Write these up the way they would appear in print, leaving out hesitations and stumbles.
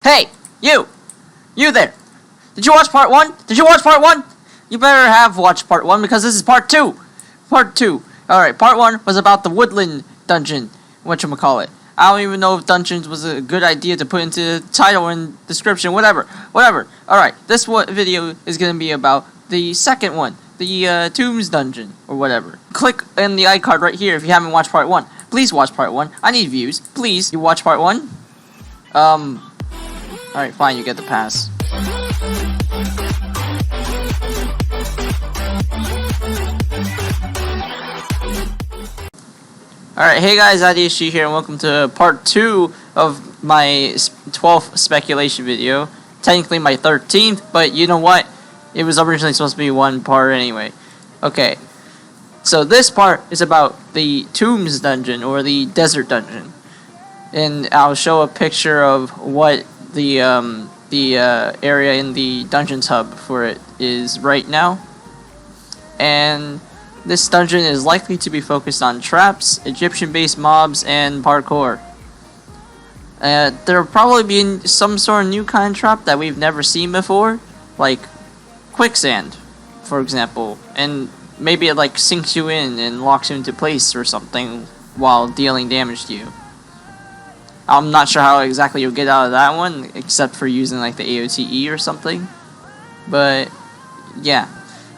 Hey, you there. Did you watch part 1? Did you watch part 1? You better have watched part 1 because this is part 2. Part 2. Alright, part 1 was about the woodland dungeon, whatchamacallit. I don't even know if dungeons was a good idea to put into the title and description, whatever. Alright, this video is going to be about the second one, the TOMBS dungeon, or whatever. Click in the iCard right here if you haven't watched part 1. Please watch part 1. I need views. Please, you watch part 1? Alright, fine, you get the pass. Alright, hey guys, iDSG here, and welcome to part 2 of my 12th speculation video. Technically my 13th, but you know what? It was originally supposed to be one part anyway. Okay, so this part is about the TOMBS dungeon, or the desert dungeon. And I'll show a picture of what the area in the dungeons hub for it is right now. And this dungeon is likely to be focused on traps, Egyptian-based mobs, and parkour. There'll probably be some sort of new kind of trap that we've never seen before, like quicksand, for example, and maybe it like sinks you in and locks you into place or something while dealing damage to you. I'm not sure how exactly you'll get out of that one, except for using like the AOTE or something. But yeah.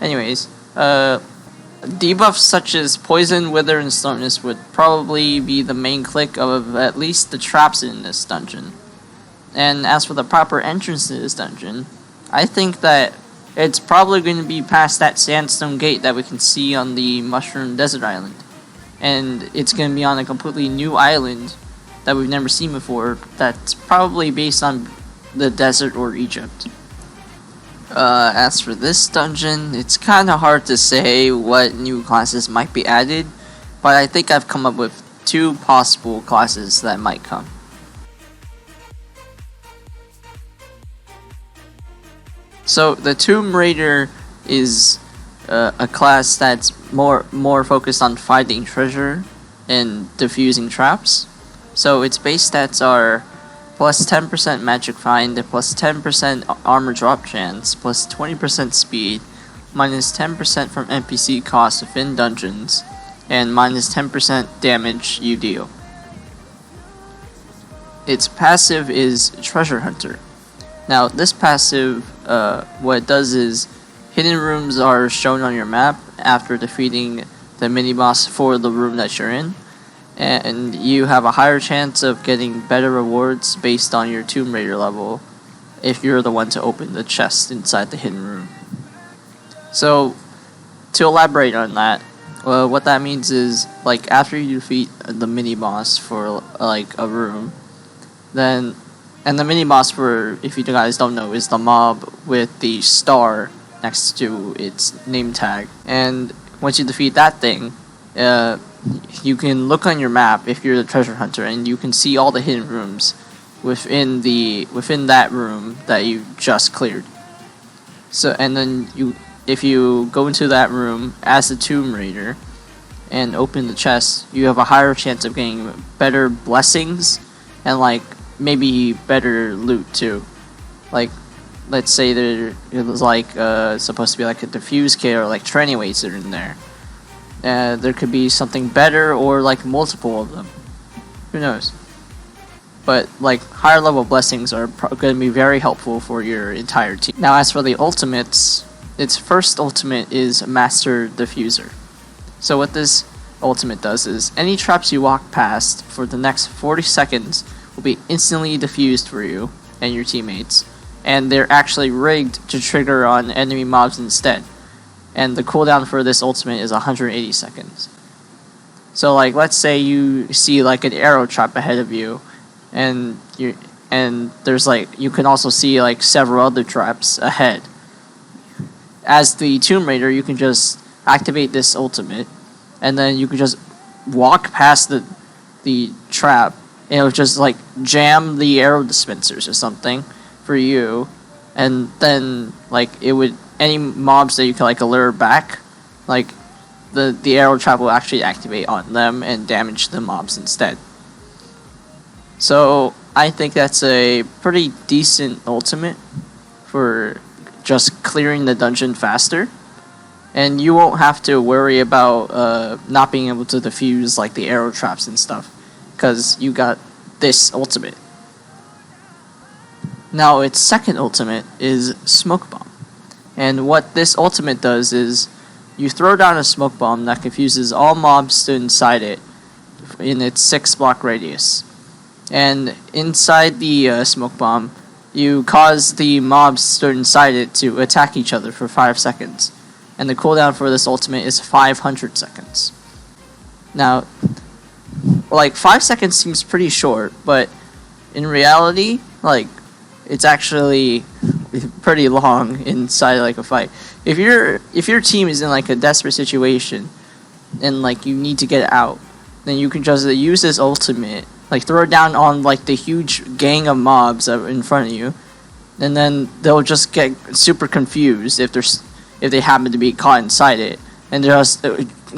Anyways, debuffs such as poison, wither, and slowness would probably be the main click of at least the traps in this dungeon. And as for the proper entrance to this dungeon, I think that it's probably going to be past that sandstone gate that we can see on the Mushroom Desert Island. And it's going to be on a completely new island that we've never seen before, that's probably based on the desert or Egypt. As for this dungeon, it's kinda hard to say what new classes might be added, but I think I've come up with 2 possible classes that might come. So the Tomb Raider is a class that's more focused on finding treasure and defusing traps. So its base stats are plus 10% magic find, plus 10% armor drop chance, plus 20% speed, minus 10% from NPC costs within dungeons, and minus 10% damage you deal. Its passive is Treasure Hunter. Now this passive, what it does is hidden rooms are shown on your map after defeating the mini-boss for the room that you're in. And you have a higher chance of getting better rewards based on your Tomb Raider level if you're the one to open the chest inside the hidden room. So, to elaborate on that, what that means is, like, after you defeat the mini-boss for, like, a room, then, and the mini-boss, for, if you guys don't know, is the mob with the star next to its name tag. And once you defeat that thing, you can look on your map if you're the treasure hunter, and you can see all the hidden rooms within that room that you just cleared. So, and then if you go into that room as the Tomb Raider and open the chest, you have a higher chance of getting better blessings and like maybe better loot too. Like, let's say it was like supposed to be like a defuse kit or like tranny weights that are in there. There could be something better or like multiple of them. Who knows? But like higher level blessings are going to be very helpful for your entire team. Now as for the ultimates, its first ultimate is Master Defuser. So what this ultimate does is any traps you walk past for the next 40 seconds will be instantly defused for you and your teammates. And they're actually rigged to trigger on enemy mobs instead. And the cooldown for this ultimate is 180 seconds. So like, let's say you see like an arrow trap ahead of you, and there's like, you can also see like several other traps ahead. As the Tomb Raider, you can just activate this ultimate, and then you can just walk past the trap, and it'll just like jam the arrow dispensers or something for you, and then like it would, any mobs that you can like lure back, like the arrow trap will actually activate on them and damage the mobs instead. So I think that's a pretty decent ultimate for just clearing the dungeon faster. And you won't have to worry about not being able to defuse like the arrow traps and stuff, because you got this ultimate. Now its second ultimate is Smoke Bomb. And what this ultimate does is you throw down a smoke bomb that confuses all mobs stood inside it in its 6-block radius. And inside the smoke bomb, you cause the mobs stood inside it to attack each other for 5 seconds. And the cooldown for this ultimate is 500 seconds. Now, like 5 seconds seems pretty short, but in reality, like, it's actually pretty long inside like a fight. If your team is in like a desperate situation and like you need to get out, then you can just use this ultimate, like throw it down on like the huge gang of mobs that are in front of you, and then they'll just get super confused if they happen to be caught inside it, and just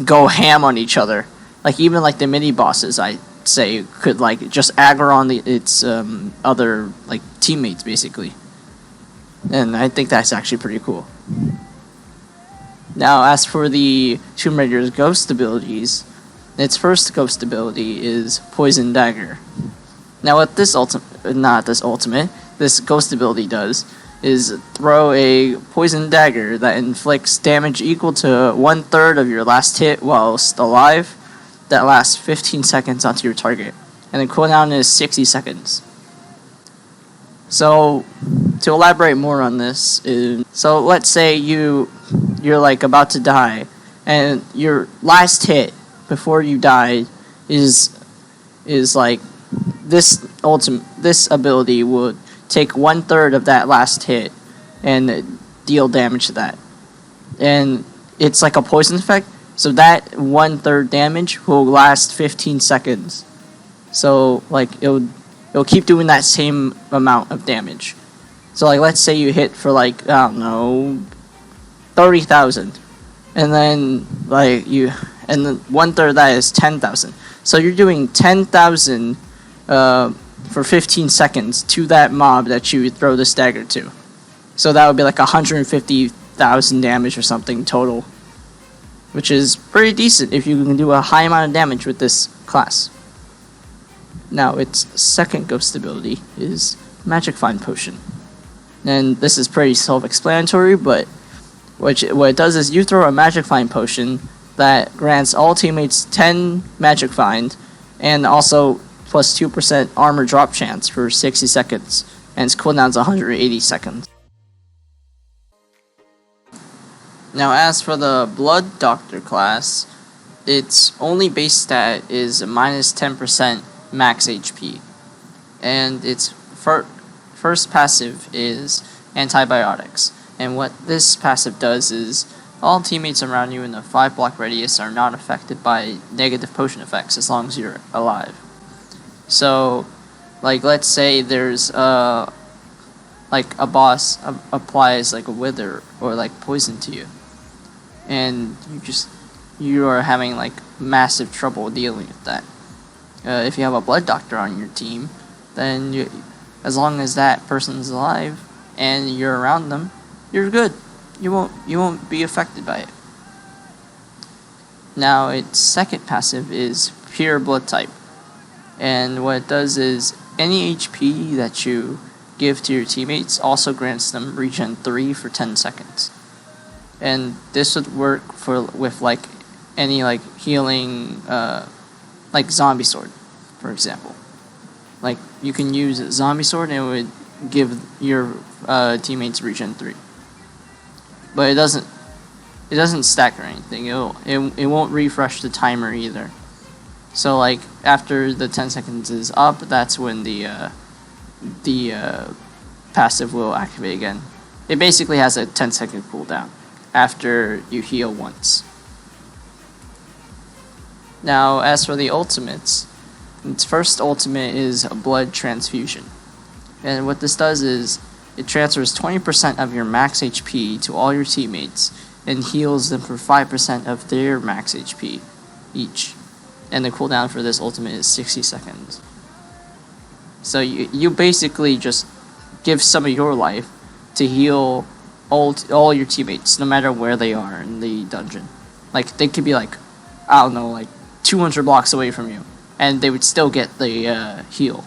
go ham on each other. Like even like the mini bosses, I say, could like just aggro on its other like teammates basically. And I think that's actually pretty cool. Now, as for the Tomb Raider's ghost abilities, its first ghost ability is Poison Dagger. Now, what this this ghost ability does is throw a poison dagger that inflicts damage equal to 1/3 of your last hit whilst alive, that lasts 15 seconds onto your target, and the cooldown is 60 seconds. So, to elaborate more on this, so let's say you're like about to die, and your last hit before you die is like this ability would take 1/3 of that last hit and deal damage to that, and it's like a poison effect. So that 1/3 damage will last 15 seconds. So like it'll keep doing that same amount of damage. So like let's say you hit for like, I don't know, 30,000, and then like and then 1/3 of that is 10,000. So you're doing 10,000 for 15 seconds to that mob that you throw this dagger to. So that would be like 150,000 damage or something total, which is pretty decent if you can do a high amount of damage with this class. Now, its second ghost ability is Magic Find Potion. And this is pretty self-explanatory, but what it does is you throw a Magic Find Potion that grants all teammates 10 Magic Find, and also plus 2% armor drop chance for 60 seconds, and its cooldown is 180 seconds. Now, as for the Blood Doctor class, its only base stat is minus 10% max HP, and its first passive is Antibiotics. And what this passive does is all teammates around you in a 5-block radius are not affected by negative potion effects as long as you're alive. So, like, let's say there's like a boss applies like a wither or like poison to you, and you are having like massive trouble dealing with that. If you have a Blood Doctor on your team, then as long as that person's alive and you're around them, you're good. You won't be affected by it. Now, its second passive is Pure Blood Type. And what it does is any HP that you give to your teammates also grants them regen 3 for 10 seconds. And this would work with like any like healing, like Zombie Sword, for example. Like you can use Zombie Sword and it would give your teammates regen 3. But it doesn't stack or anything. It won't refresh the timer either. So like after the 10 seconds is up, that's when the passive will activate again. It basically has a 10-second cooldown after you heal once. Now, as for the ultimates, its first ultimate is Blood Transfusion. And what this does is it transfers 20% of your max HP to all your teammates and heals them for 5% of their max HP each. And the cooldown for this ultimate is 60 seconds. So you basically just give some of your life to heal all your teammates, no matter where they are in the dungeon. Like, they could be like, I don't know, like 200 blocks away from you, and they would still get the heal,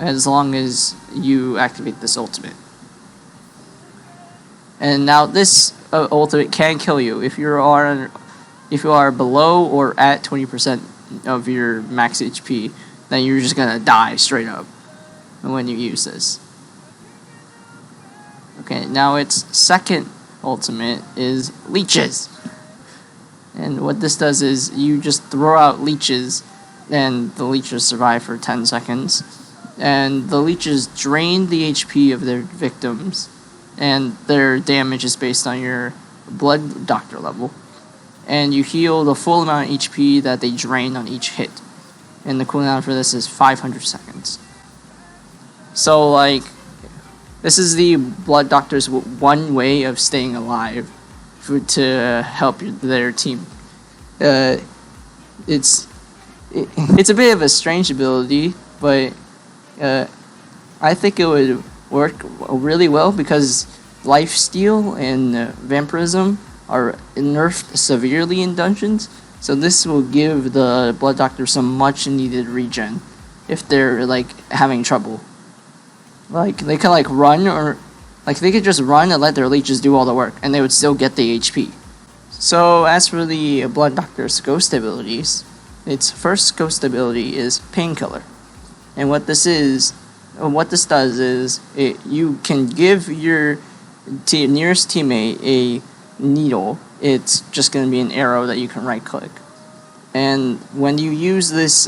as long as you activate this ultimate. And now this ultimate can kill you if you are below or at 20% of your max HP. Then you're just gonna die straight up when you use this. Okay, now its second ultimate is Leeches. And what this does is you just throw out Leeches, and the Leeches survive for 10 seconds. And the Leeches drain the HP of their victims, and their damage is based on your blood doctor level. And you heal the full amount of HP that they drain on each hit. And the cooldown for this is 500 seconds. So, like, this is the blood doctor's one way of staying alive to help their team. It's a bit of a strange ability, but I think it would work really well because lifesteal and vampirism are nerfed severely in dungeons. So this will give the blood doctor some much needed regen if they're like having trouble. Like, they can like run, or like they could just run and let their leeches do all the work, and they would still get the HP. So as for the blood doctor's ghost abilities, its first ghost ability is Painkiller. And what this does is you can give your nearest teammate a needle. It's just going to be an arrow that you can right click. And when you use this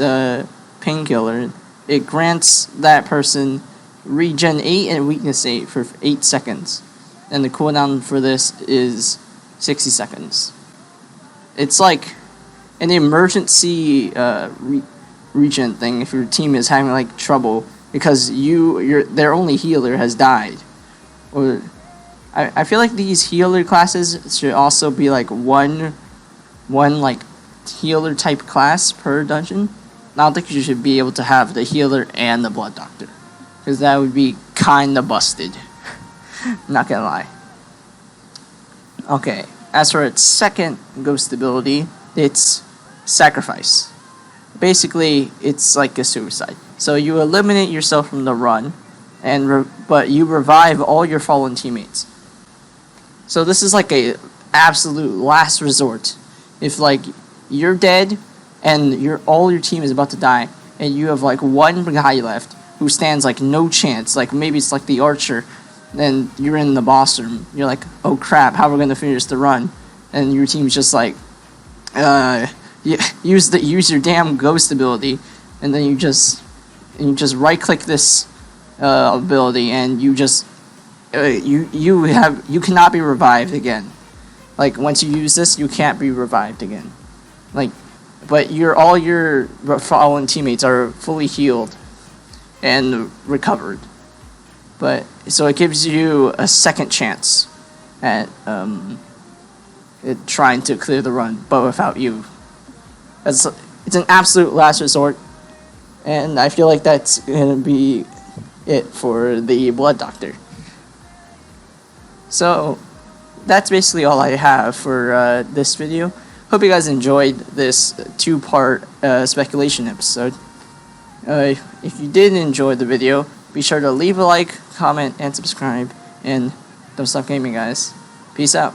Painkiller, it grants that person regen 8 and weakness 8 for 8 seconds. And the cooldown for this is 60 seconds. It's like an emergency regen thing if your team is having like trouble because their only healer has died. Or I feel like these healer classes should also be like one like healer type class per dungeon. I don't think you should be able to have the healer and the blood doctor, because that would be kinda busted. Not gonna lie. Okay, as for its second ghost ability, it's Sacrifice. Basically, it's like a suicide. So you eliminate yourself from the run, but you revive all your fallen teammates. So this is like a absolute last resort. If like you're dead and all your team is about to die, and you have like one guy left who stands like no chance, like maybe it's like the archer, then you're in the boss room. You're like, oh crap, how are we gonna finish the run? And your team's just like, use your damn ghost ability, and then you just right click this ability, and you just you cannot be revived again. Like, once you use this, you can't be revived again. Like, but all your fallen teammates are fully healed and recovered. But so it gives you a second chance at trying to clear the run, but without you. It's an absolute last resort, and I feel like that's gonna be it for the blood doctor. So that's basically all I have for this video. Hope you guys enjoyed this 2-part speculation episode. If you did enjoy the video, be sure to leave a like, comment, and subscribe, and don't stop gaming, guys. Peace out.